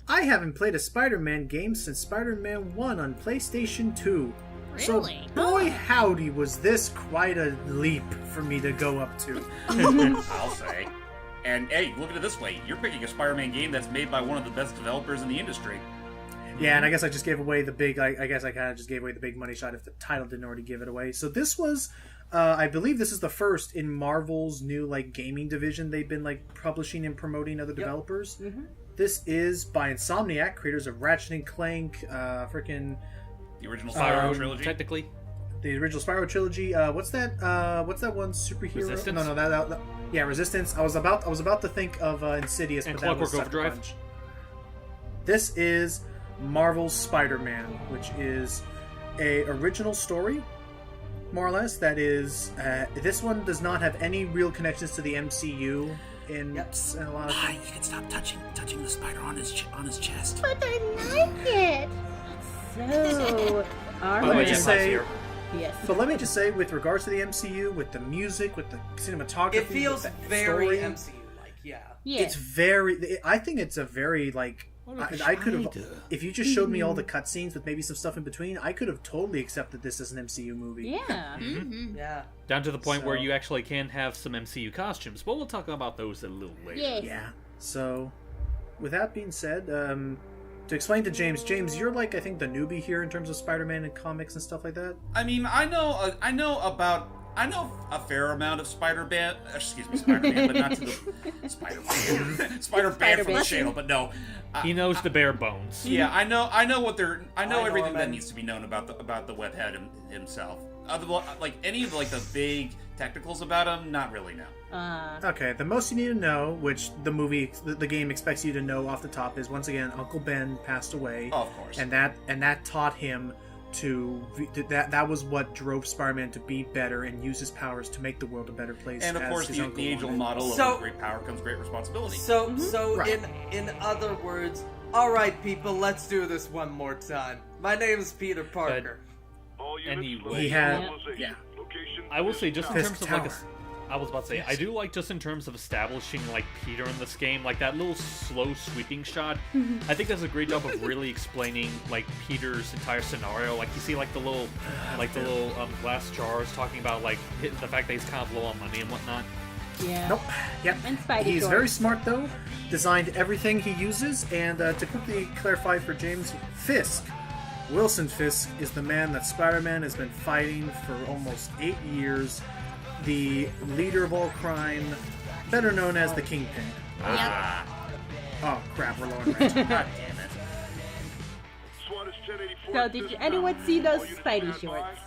I haven't played a Spider-Man game since Spider-Man 1 on PlayStation 2. Really? So, boy howdy, was this quite a leap for me to go up to. I'll say. And hey, look at it this way. You're picking a Spider-Man game that's made by one of the best developers in the industry. Yeah, and I guess I just gave away the big... I guess I kind of just gave away the big money shot if the title didn't already give it away. So this was... I believe this is the first in Marvel's new, gaming division they've been, publishing and promoting other developers. Mm-hmm. This is by Insomniac, creators of Ratchet & Clank, The original Spyro trilogy. Technically. The original Spyro trilogy. What's that one superhero? Resistance? No, that yeah, Resistance. I was about to think of Insidious, And but that was Clockwork Sucker Overdrive. Punch. This is Marvel's Spider-Man, which is a original story, more or less. That is, this one does not have any real connections to the MCU in a lot of. You can stop touching the spider on his chest. But I like it. So, Let me just say, yes. but let me just say, with regards to the MCU, with the music, with the cinematography, It feels with the very story, MCU-like, yeah. Yeah. It's very. I think it's a very I could have, if you just showed me all the cutscenes with maybe some stuff in between, I could have totally accepted this as an MCU movie. Yeah. Mm-hmm. Yeah. Down to the point where So- you actually can have some MCU costumes, but we'll talk about those a little later. Yes. Yeah. So, with that being said, to explain to James, you're I think the newbie here in terms of Spider-Man and comics and stuff like that. I mean, I know a fair amount of Spider-Man, but not to the Spider-Man. Spider-Man from the channel, but no. He knows the bare bones. Yeah, I know everything that Norman. needs to be known about the webhead himself. Any of the big technicals about him, not really, no. Okay, the most you need to know, which the game expects you to know off the top, is once again Uncle Ben passed away. Oh, of course. And that taught him that was what drove Spider-Man to be better and use his powers to make the world a better place. And of as course, his the uncle age-old wanted. model So- of with great power comes great responsibility. So Right. in other words, all right, people, let's do this one more time. My name is Peter Parker. And He had, yeah. I will say, just in Fisk terms of Tower. I was about to say, I do like just in terms of establishing Peter in this game, that little slow sweeping shot. I think does a great job of really explaining Peter's entire scenario. You see the little glass jars talking about the fact that he's kind of low on money and whatnot. Yeah. Nope. Yep. And Spidey He's shorts. very smart though. Designed everything he uses, and to quickly clarify for James, Fisk. Wilson Fisk is the man that Spider-Man has been fighting for almost 8 years. The leader of all crime, better known as the Kingpin. Oh crap, we're low on range. God damn it. So did anyone see those Spidey shorts?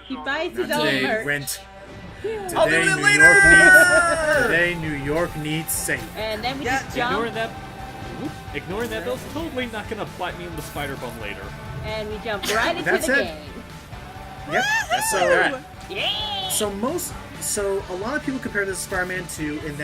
He buys his own Today, merch. rent. I'll do Today, it New later! York needs. Today, New York needs safe. And then we Yeah, just jump, Ignoring that, Bill's totally not gonna bite me in the spider bum later. and we jump right into That's the it. game. Yep. Yeah. So a lot of people compare this to Spider-Man 2 in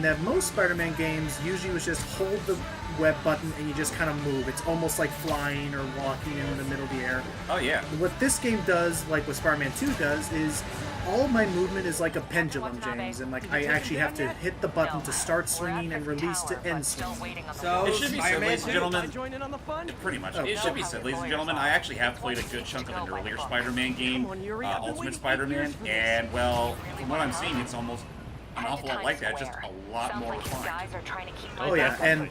that most Spider-Man games usually was just hold the web button and you just kind of move. It's almost like flying or walking in the middle of the air. Oh yeah. What this game does, like what Spider-Man 2 does, is all of my movement is like a pendulum, James, and I actually have to hit the button to start swinging and release to end swinging. So It should be said, Spider-Man ladies and 2. gentlemen. Pretty much. It should be said, ladies and gentlemen. I actually have played a good chunk of an earlier Spider-Man game, Ultimate Spider-Man, and well, from what I'm seeing, it's almost an awful lot like that, just a lot more refined. Oh yeah, and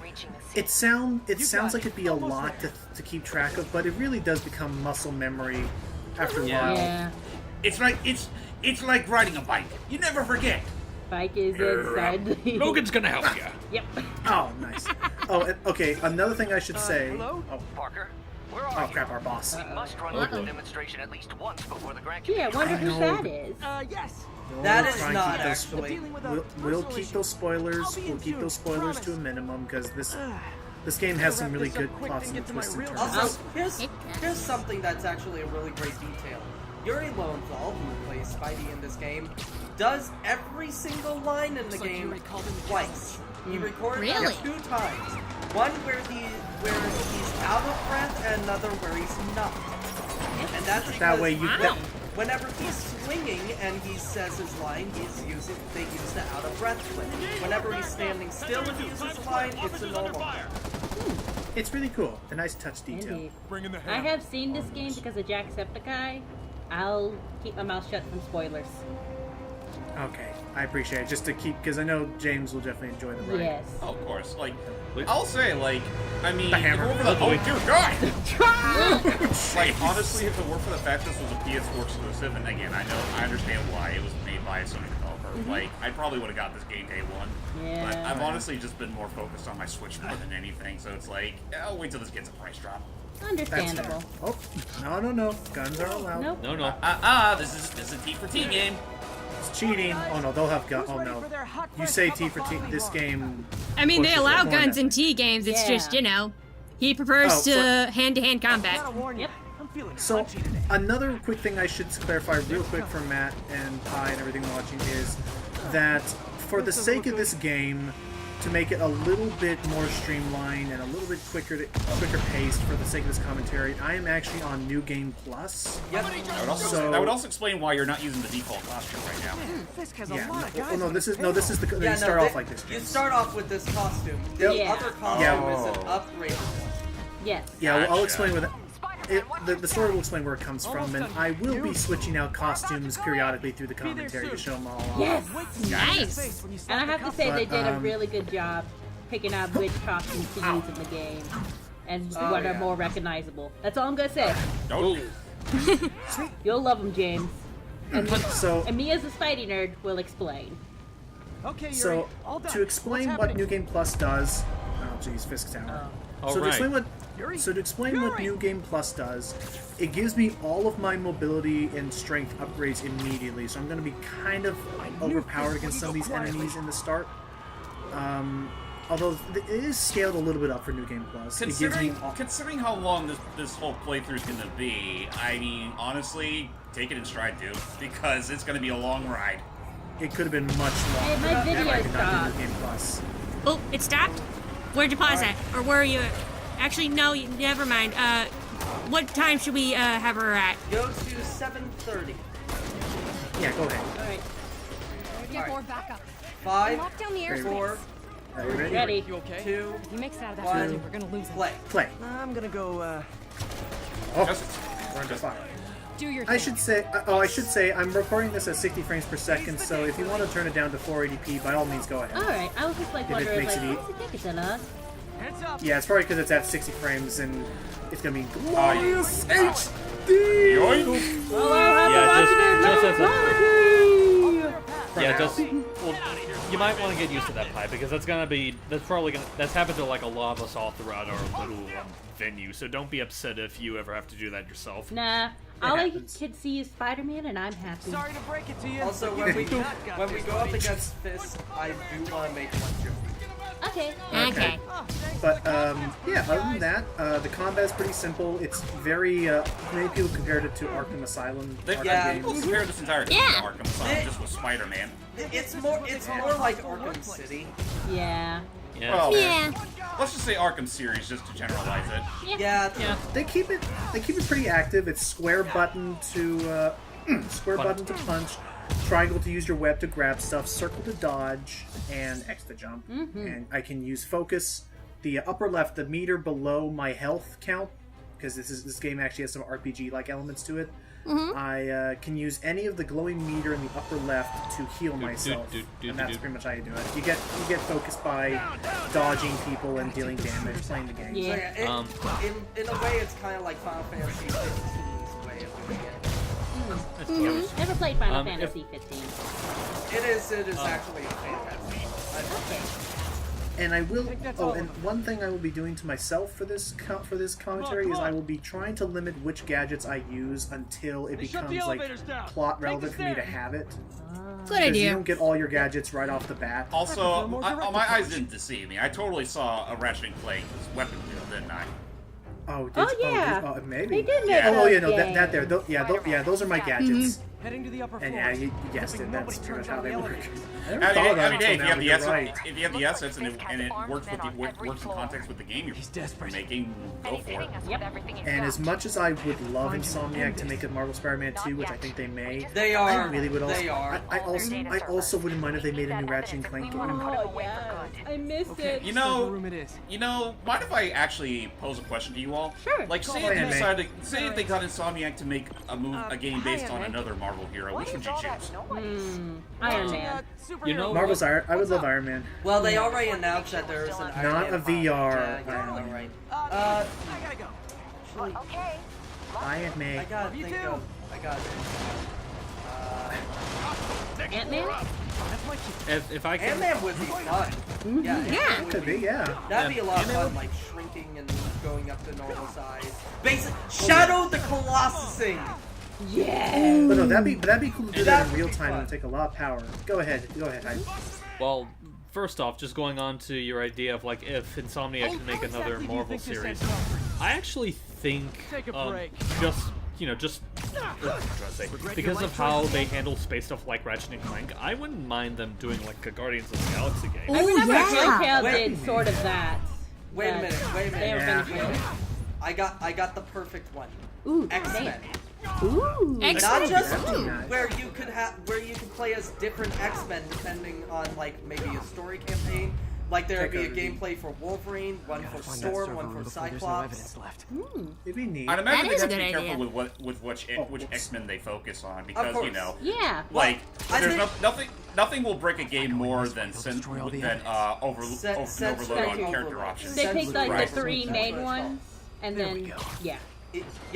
it sounds like it'd be a lot to keep track of, but it really does become muscle memory after a while. Yeah. It's like riding a bike. You never forget. Spike is inside the... Logan's gonna help you. Yep. Oh, nice. Oh, and- okay. Another thing I should say. Hello? Oh, Parker, where are oh you? crap! Our boss. We must run the demonstration at least once before the Grand Gee, I Commission. wonder who know. that is. Yes. That We'll is try and not keep those- actually. We'll keep those spoilers. We'll keep those spoilers to a minimum because this game has some really good plots and twists and turns. Also, here's something that's actually a really great detail. Yuri Lowenthal, who plays Spidey in this game, does every single line in the game twice. He recorded Really? it 2 times. One where he's out of breath, and another where he's not. And that's because That way you. whenever he's swinging and he says his line, they use the out of breath swing. Whenever he's standing still and he uses his line, it's a normal. It's really cool. A nice touch detail. Indeed. I have seen this game because of Jacksepticeye. I'll keep my mouth shut from spoilers. Okay, I appreciate it. Just to keep, because I know James will definitely enjoy the ride. Yes. Oh, of course. Like, I'll say, like, I mean, The hammer. if it were for the, oh, dear God! Like, honestly, if it were for the fact this was a PS4 exclusive, and again, I understand why it was made by a Sony developer. Like, I probably would have got this game day one. Yeah. But I've honestly just been more focused on my Switch more than anything, so it's like, I'll wait till this gets a price drop. That's Understandable. fair. Oh, no. Guns are allowed. Nope. No. This is a T for T game. It's cheating. Oh, no, they'll have guns. Oh, no. You say T for T. This game... I mean, they pushes allow it more guns than- in T games. It's Yeah. just, he prefers Oh, to hand-to-hand combat. Yep. So, another quick thing I should clarify real quick for Matt and Pi and everything watching is that for the sake of this game, to make it a little bit more streamlined and a little bit quicker paced for the sake of this commentary, I am actually on New Game Plus. Yep. That would also explain why you're not using the default costume right now. Yeah, this is the you start off like this. You James. start off with this costume. The Yeah. other costume Yeah. is an upgrade. Yes. Yeah, well, I'll Gotcha. explain with the story will explain where it comes from, and I will be switching out costumes periodically through the commentary to show them all off. Yes. Nice. And I have to say they But, did a really good job picking out which costumes to use in the game and what are more recognizable. That's all I'm gonna say. Oh, You'll love them, James. So, And me as a Spidey nerd will explain. So, to explain what New Game Plus does, oh jeez, Fisk Tower. So to explain what New Game Plus does, it gives me all of my mobility and strength upgrades immediately. So I'm going to be kind of overpowered against some of these enemies in the start. Although it is scaled a little bit up for New Game Plus. It gives me considering how long this whole playthrough is going to be, I mean, honestly, take it in stride, dude, because it's going to be a long ride. It could have been much Hey, longer my if video I did not do stopped. New Game Plus. Oh, it stopped? Where'd you pause at? Or where are you? Actually, no, never mind. What time should we have her at? Go to 7:30. Yeah, go ahead. Alright. Get more backup. 5, Lock down the 4, Are you ready? Ready. 2, If he makes it out of that One. building, we're gonna lose him. play. Play. I'm gonna go, Oh, Just- we're under fire. Do your I thing. should say, I'm recording this at 60 frames per second, so if you want to turn it down to 480p, by all means, go ahead. Alright. I was just like If it wondering, makes like, it what's the ticket to us? Yeah, it's probably because it's at 60 frames and it's gonna be Oh, glorious yeah. HD. Yoink! Well, you might want to get used to that pipe because that's happened to like a lot of us all throughout our little venue. So don't be upset if you ever have to do that yourself. Nah. All I happens. can see is Spider-Man, and I'm happy. sorry to break it to you. Also, but when you we do not got when we this, go up buddy. against Fisk, I do want to make one joke. Okay. Okay. But yeah, other than that, the combat's pretty simple. It's very many people compared it to Arkham Asylum. Arkham Yeah. games. People compare this entire game Yeah. to Arkham Asylum just with Spider-Man. It's more like Arkham City. Yeah. Well, Yeah. let's just say Arkham series, just to generalize it. Yeah. They keep it pretty active. It's square button to button to punch, triangle to use your web to grab stuff, circle to dodge, and X to jump. And I can use focus. The upper left, the meter below my health count, because this game actually has some RPG-like elements to it. I can use any of the glowing meter in the upper left to heal myself, and that's pretty much how you do it. You get focused by dodging people and dealing damage, playing the game. So Yeah. yeah, in a way, it's kind of like Final Fantasy 15's way of doing it. Never played Final Um, Fantasy 15. It is actually fantastic. Okay. And I will. Oh, and one thing I will be doing to myself for this commentary is I will be trying to limit which gadgets I use until it becomes like plot relevant for me to have it. Good Because you idea. don't get all your gadgets right off the bat. Also, my eyes didn't deceive me. I totally saw a Ratchet and Clank weapon wheel, didn't I? Oh, yeah. Maybe. They did make Oh, those yeah, no, games. that there. Yeah, those are my gadgets. Heading to the upper And floor. yeah, you guessed Hoping it. That's nobody pretty much turns how on they the work. elevators. I never I thought mean, about it hey, until if you have now, the but assets, you're right. if you have the assets and it works in context with the game you're desperate. making, go for it. And as much as I would love Insomniac to make a Marvel Spider-Man 2, which I think they may, They I are. really would also. They are. I also wouldn't mind if they made a new Ratchet and Clank game. Oh, yeah. I missed Okay. it. You Server know, room it is. mind if I actually pose a question to you all? Sure. Like, say if they got Insomniac to make a game based on another Marvel hero, which would you choose? Iron Man. You know, Marvel's Iron. I would love Iron Man. Well, they already announced that there is an Iron Not Man a VR. Yeah, Iron all Man. right. I gotta go. Okay. Iron I Man. gotta think of. I got. Ant-Man? That's my cue. if I can, Ant-Man would be fun. Yeah, Ant-Man would Could be, yeah. That'd be a lot of fun, like shrinking and going up to normal size. Basic Shadow the Colossusing. Yeah. But no, that'd be cool to do that in That'd real be time fun. and take a lot of power. Go ahead, Hype. well, first off, just going on to your idea of like if Insomniac can make another Exactly do you Marvel think this series, ends up? I actually think Take a break. just because of how they handle space stuff like Ratchet and Clank, I wouldn't mind them doing like a Guardians of the Galaxy game. I remember Telltale Wait. did sort of that. Wait a but minute. They were Yeah. finished with it. I got the perfect one. Ooh, X-Men. Ooh. Not X-Men? just Nice. where you could play as different X-Men depending on like maybe a story campaign. Like there would be a gameplay for Wolverine, one for Find that Storm, server one room for before there's no Cyclops. evidence left. It'd be neat. I'd imagine That they is have a to be good careful idea. with which X-Men they focus on because course. you know, Yeah. like I there's think- nothing will break a game more than destroy all the overload Sense on overload. character options. They picked like Right. the three main ones, and There we then go. yeah.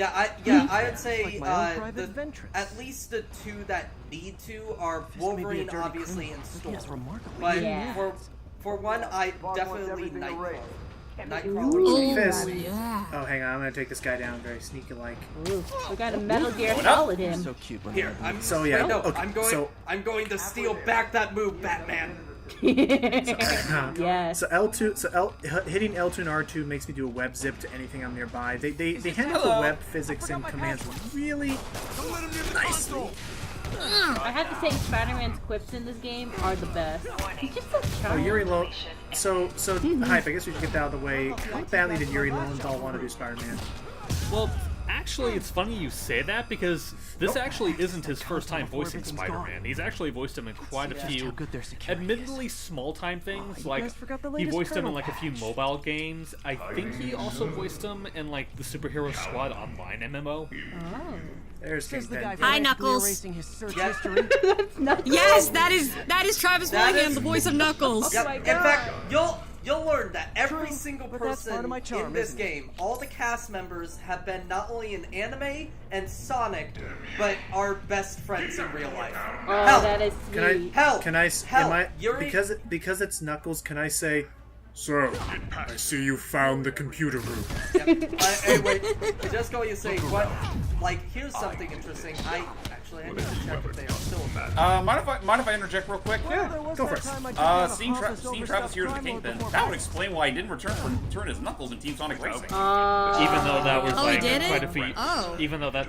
I would say Like my own private ventress. at least the two that need to are This may be a Wolverine, dirty obviously, criminal, and but he Storm. has remarkably But Yeah. for one, I definitely Nightcrawler. Ooh, Fist. yeah. Oh, hang on, I'm gonna take this guy down very sneaky-like. Ooh, we got a Metal Gear Going up. Solid him. So cute when Here, they're I'm So, yeah, no, okay, I'm going to steal back that move, Batman. Yes. So hitting L2 and R2 makes me do a web zip to anything I'm nearby. They handle the web physics and commands really nicely. I have to say, Spider-Man's quips in this game are the best. He's just so Oh, charming. Yuri Lo. So Hype. I guess we should get that out of the way. How badly did Yuri Lowenthal want to do Spider-Man? Well, actually, it's funny you say that because this actually isn't his first time voicing Spider-Man. He's actually voiced him in quite a few, how good their security admittedly small-time things. you Like guys forgot the he latest voiced him in kernel like a few mobile games. I think he also voiced him in like the Superhero Squad Online MMO. There's Says the guy Kingpin. Hi, frantically Knuckles. erasing his search Yeah. history. Yes, that is Travis That Willingham, is- the voice of Knuckles. Yep. my In God. fact, you'll learn that every True, single but that's part person of my charm, in this isn't it? game, all the cast members have been not only in anime and Sonic, but are best friends in real life. Oh, Hell, that is Can I? sweet. Hell, Can I? hell, Am I? Yuri- Because it's Knuckles. Can I say? So, I see you found the computer room. Yep. Hey, wait, just going to say what? Like, here's something interesting. I need to check if they are still about. Mind if I interject real quick? Go first. Seeing Travis here as the Kingpin, that would explain why he didn't return his Knuckles in Team Sonic Racing. Even though that was Oh, he like did it? quite a few, Oh. even though that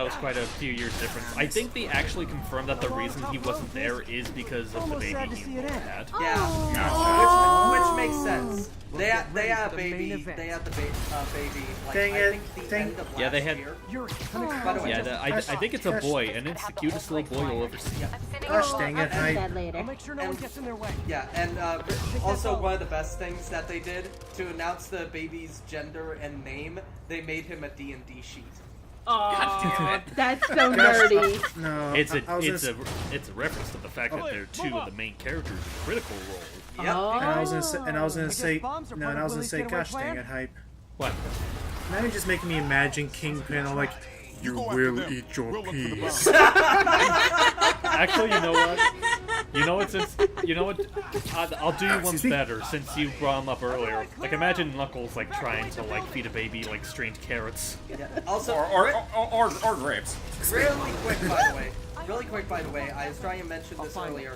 was quite a few years difference. I think they actually confirmed that the reason he wasn't there is because of the Almost baby sad to he see it end. had. Yeah, which makes sense. They had a ready for the main baby. event. They had the baby. Like, Dang I it, think the dang- end of last Yeah, they had- year. Yuri, By the way, Yeah, I think it's a boy, and it's the cutest little boy you'll ever see. Gosh dang I'll it, see Hype. that later. I'll make sure no one gets in their way. Yeah, and also one of the best things that they did to announce the baby's gender and name, they made him a D&D sheet. Aw, that's so nerdy. No, It's I was a gonna it's a reference to the fact that they're two of the main characters in critical role. Yep. Oh. And I was gonna say, bombs are no, part and I of was gonna Willie's say, getaway gosh dang plan? it, Hype. What? Now you're just making me imagine Kingpin. I'm like, you will eat your peas. Actually, you know what? You know what? I'll do you one Excuse me? better since you brought him up earlier. Like, imagine Knuckles like trying to like feed a baby like strange carrots. Yeah. Also, Or grapes. really quick, by the way, I was trying to mention this earlier.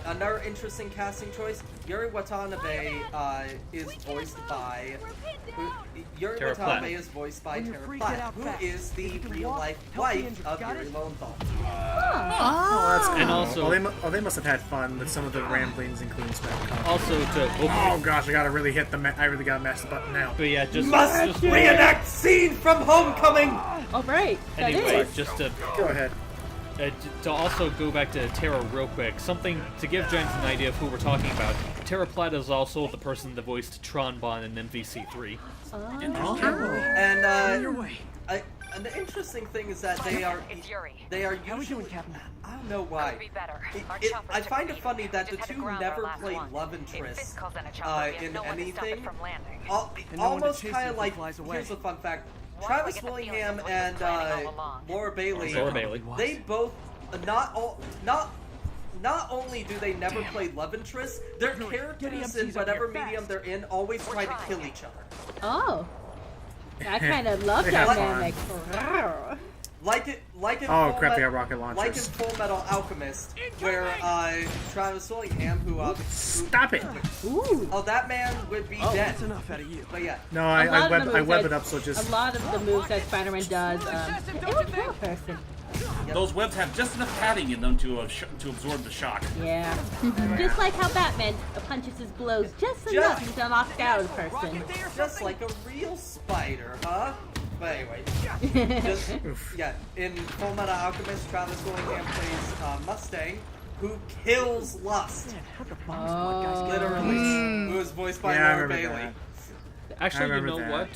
Another interesting casting choice: Yuri Watanabe is voiced by Tara Platt. Tara freak it Platt, out who fast. is the If you can real walk, life help the wife injured. of Got Yuri it? Lowenthal. Oh. And also, they must have had fun with some of the ramblings, including Smack. also to Oh gosh, I gotta really hit the. I really gotta mash the button now. but yeah, just Must reenact scene from Homecoming. All right. That anyway, is. just to Go ahead. To also go back to Terra real quick, something to give James an idea of who we're talking about. Terra Plata is also the person that voiced Tronbon in MVC3. And the interesting thing is that they are usually. I don't know why. I find it funny that the two never played love interest in anything. Almost kind of like, here's a fun fact: Travis Willingham and Laura Bailey. They both not only do they never play love interests, their characters in whatever medium they're in always try to kill each other. Oh. I kind of love dynamic. Like in Oh crap! They got rocket launchers. Like in Full Metal Alchemist, where Travis Willingham, who stop it! Ooh. Oh, that man would be dead. That's enough out of you. But yeah. No, I web it up so just. A lot of the moves that Spider-Man does, it would kill a person. Those webs have just enough padding in them to absorb the shock. Yeah. Just like how Batman punches his blows just enough to knock out a person. Just like a real spider, huh? But anyway, in Full Metal Alchemist, Travis Willingham plays Mustang, who kills Lust. Literally, who is voiced by Laura Bailey. Actually, you know what?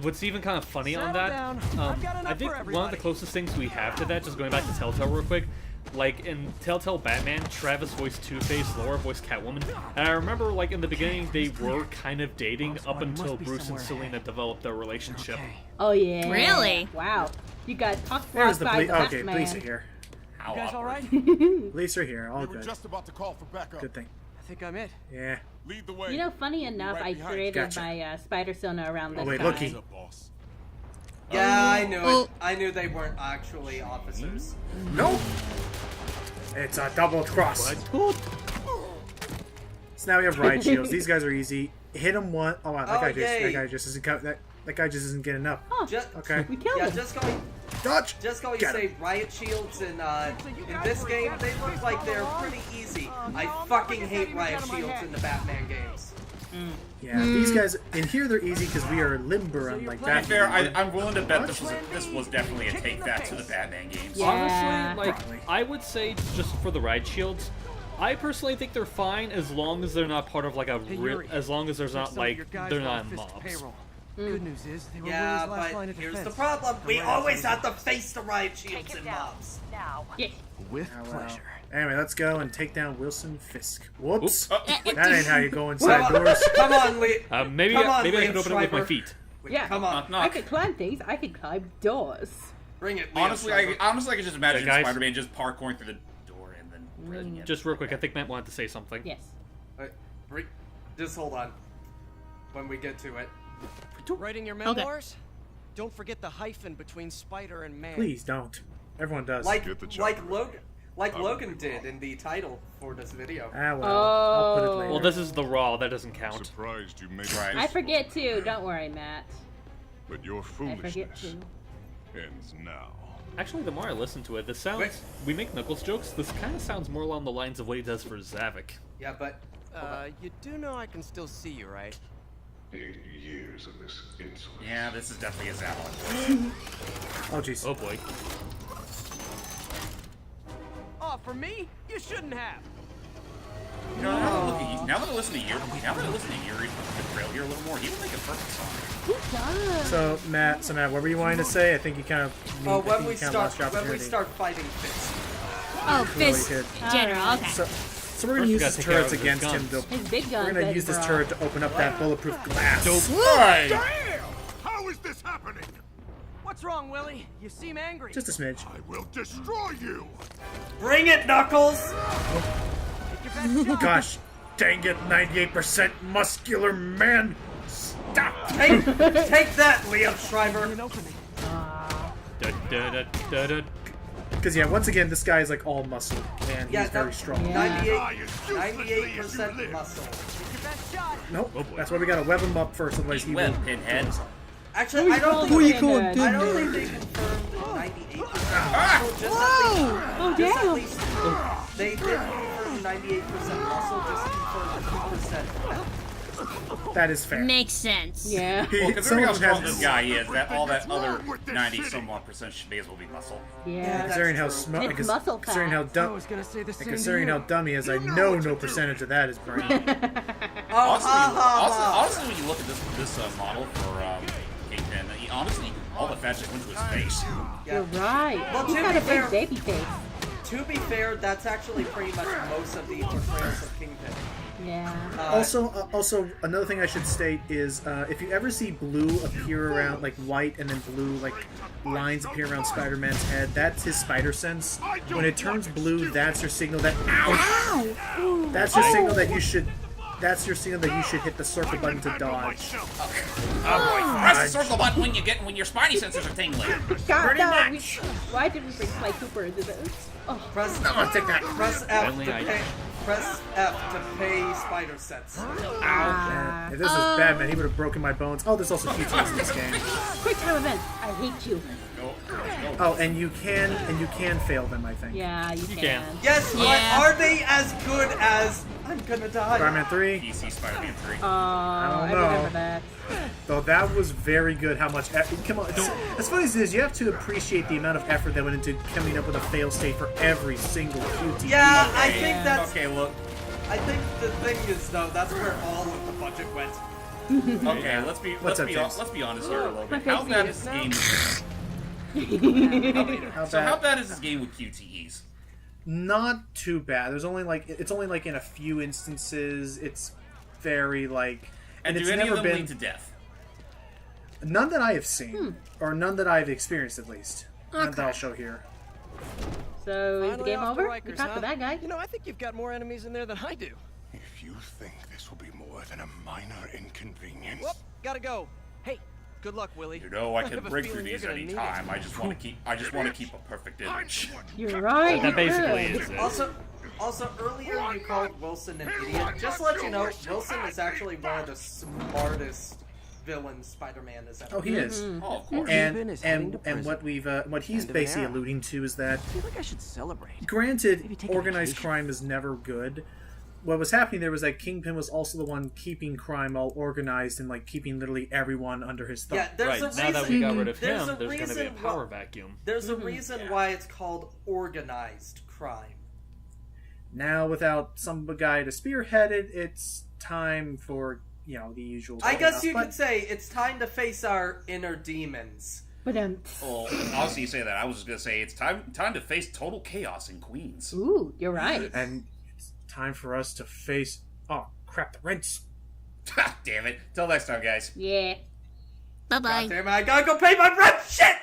What's even kind of funny on that, I think one of the closest things we have to that, just going back to Telltale real quick, like in Telltale Batman, Travis voiced Two-Face, Laura voiced Catwoman, and I remember like in the beginning they were kind of dating up until Bruce and Selena developed their relationship. Oh yeah. Really? Wow. You guys talk There's the police. Okay, police are here. You guys all right? Police are here. All good. Just about to call for backup. Good thing. I think I'm it. Yeah. Lead the way. You know, funny enough, I created my spider sona around this guy. looky. Yeah, I knew it. I knew they weren't actually officers. Nope. It's a double cross. So now we have riot shields. These guys are easy. Hit them one. Oh wow, that guy just isn't that guy just isn't getting up. Oh, okay. We killed him. Just going. Dodge. Just going to say, riot shields in this game, they look like they're pretty easy. I fucking hate riot shields in the Batman games. Yeah, these guys in here they're easy because we are limber unlike Batman. To be fair, I'm willing to bet this was definitely a take that to the Batman games. Yeah. Honestly, like I would say, just for the ride shields, I personally think they're fine as long as they're not part of like a as long as there's not like they're not mobs. Good news is they were Yeah, Willie's last line but of here's the defense. problem. We always have to face the riot shields in mobs. Yeah. With pleasure. Anyway, let's go and take down Wilson Fisk. Whoops. Oops. That ain't how you go inside doors. Come on, Lee. Maybe I can open it with my feet. Yeah. Come on. I could climb things. I could climb doors. Bring it, Lee. Honestly, I can just imagine Guys. Spider-Man just parkouring through the door and then breaking it. Just real quick, I think Matt wanted to say something. Yes. Just hold on. When we get to it. Writing your memoirs? Don't forget the hyphen between spider and man. Please don't. Everyone does. Like Logan did in the title for this video. Ah well, I'll put it later. Well, this is the raw. That doesn't count. Surprised you made Right. I forget too. Don't worry, Matt. But your I forget foolishness too. ends now. Actually, the more I listen to it, this sounds. We make Knuckles jokes. This kind of sounds more along the lines of what he does for Zavik. Yeah, but You do know I can still see you, right? 8 years of this insolence. Yeah, this is definitely a Zap one. Oh jeez. Oh boy. Oh, for me? You shouldn't have. You know, now that I listen to Yuri trail here a little more, he would make a perfect song. He does. So Matt, what were you wanting to say? I think you kind of. when we start fighting Fist. Oh, Really Fist good. General. Okay. So we're gonna use his turrets against him. His big guns. We're gonna use this turret to open up that bulletproof glass. Damn! How is this happening? What's wrong, Willie? You seem angry. Just a smidge. I will destroy you! Bring it, Knuckles! Take your best shot. Gosh, dang it! 98% muscular man. Stop. Take that, Liam Schreiber. An opening. Because yeah, once again, this guy is like all muscle, and he's very strong. Yeah. 98% muscle. Take your best shot. Nope. That's why we gotta web him up first, otherwise he Web, will. Pinhead. Actually, I don't think they confirmed 98%. Oh damn. They did confirm 98% muscle, just confirmed 2% fat. That is fair. Makes sense. Yeah. Well, considering how Someone strong has- this guy is, that all that other 90-some-odd% should may as well be muscle. Yeah. Considering how That's true. It's muscle considering how fat. dumb, considering how dumb he is, I know no percentage of that is brain. Honestly, when you look at this model for Kingpin, honestly, all the fat just went to his face. You're right. Well, He's to got be a big fair- baby face. To be fair, that's actually pretty much most of the portrayals of Kingpin. Yeah. Also, another thing I should state is if you ever see blue appear around, like white and then blue, like lines appear around Spider-Man's head, that's his spider sense. When it turns blue, that's your signal that that's your signal that you should. That's your signal that you should hit the circle button to dodge. Press the circle button when your spidey sensors are tingling. God, Pretty no, much. why did we bring Sly Cooper into this? Oh. Press take that. Press F Only to I- pay. Press F to pay spider sense. Man, if this was bad, man, he would have broken my bones. Oh, there's also QTs in this game. Quick time event. I hate you. Oh, and you can fail them, I think. Yeah, you can. can. Yes, Yeah. but are they as good as I'm gonna die? Spider-Man 3. DC Spider-Man 3. I don't know. remember that. Though that was very good. How much? Come on. As funny as it is, you have to appreciate the amount of effort that went into coming up with a fail state for every single QTE. Yeah, I think that's. Okay, look. I think the thing is though, that's where all of the budget went. Okay, let's be honest here, Logan. My How face bad is is this now. game? How So bad? how bad is this game with QTEs? Not too bad. There's only like it's only like in a few instances. It's very like, And do it's any never of them been lead to death? none that I have seen, or none that I've experienced at least. None that I'll show here. So, is the Finally game off the over? We Rikers, caught huh? the bad guy? You know, I think you've got more enemies in there than I do. If you think this will be more than a minor inconvenience. Whoop, gotta go. Hey, good luck, Willie. You know I can have a break through feeling these you're gonna any need time. I just want to keep a perfect image. You're right. That you basically could. is it. Also, earlier you called Wilson an idiot. Just to let you know, Wilson is actually one of the smartest villains Spider-Man has ever. Oh, he is. Oh, of course. Kingpin is heading to And what prison. what he's End of an basically era. alluding to is that, I feel like I should celebrate. granted, Maybe take a organized vacation. crime is never good. What was happening there was that Kingpin was also the one keeping crime all organized and like keeping literally everyone under his thumb. Yeah, there's Right, a now reason. that we got rid of there's him, a there's going to be a reason power why- vacuum. There's a reason why it's called organized crime. Now, without some guy to spearhead it, it's time for, the usual I guess stuff, you but- could say it's time to face our inner demons. But Well, honestly, you say that. I was just gonna say it's time to face total chaos in Queens. ooh, you're right. And it's time for us to face... Oh, crap, the rent's... Damn it! Till next time, guys. Yeah. Bye bye. Damn it, I gotta go pay my rent! Shit!